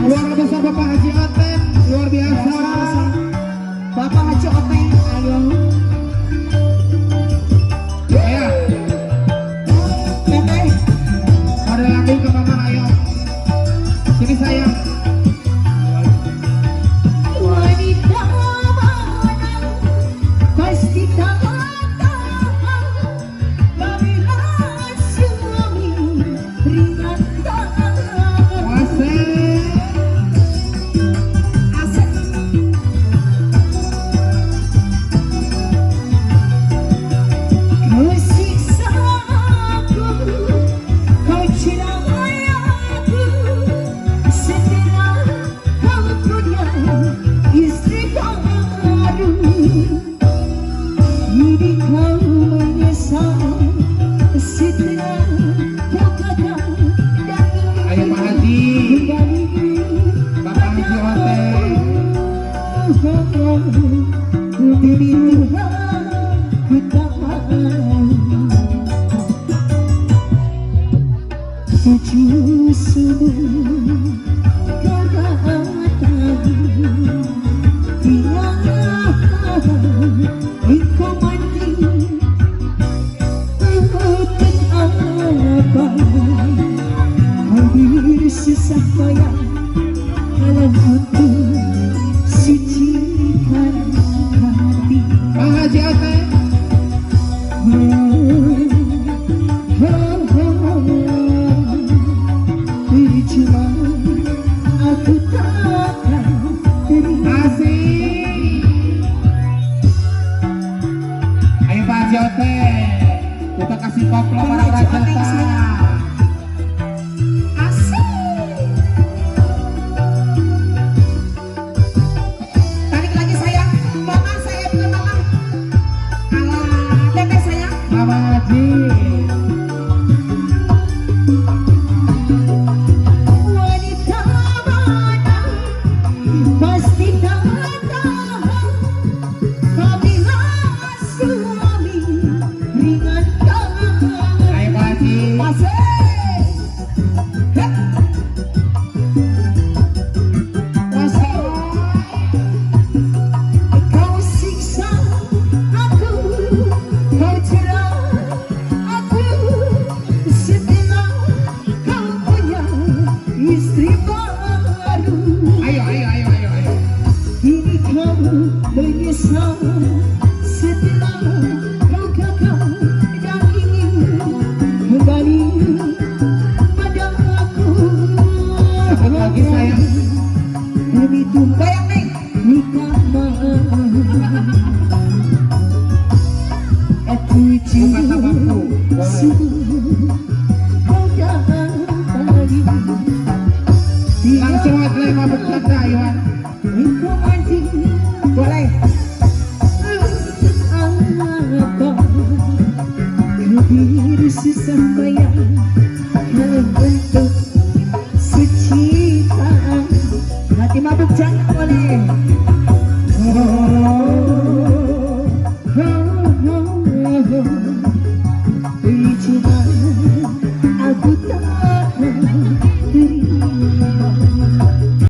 Luar biasa Bapak Haji Oten, luar biasa. Bapak Haji Oten, ayo. Ya. Teteh. Ada lagi ke Mama, ayo. Sini sayang. Wanita mana pasti tak bila suami ringan Ayo Pak Haji, Bapak Haji Oten. Susah payah dalam waktu sucikan hati. Pak Haji Oten. Percuma aku takkan Asik. Ayo Pak Haji Oten, kita kasih koplo para rajata. Mama Haji. Wanita mana pasti tak tahan apabila suami ringan tangan. Ayo Pak Haji. Kau siksa aku, kau cerah aku, setelah kau punya istri baru. Ayo. Kini kau menyesal setelah kau gagal dan ingin kembali pada aku. Satu lagi sayang. Demi bayang nih nikah aku Bukan tabakku. kau jangan tadi Langsung aja mabuk tanda Iwan. engkau mandi boleh apa lebih susah payah untuk sucikan hati mabuk jangan boleh.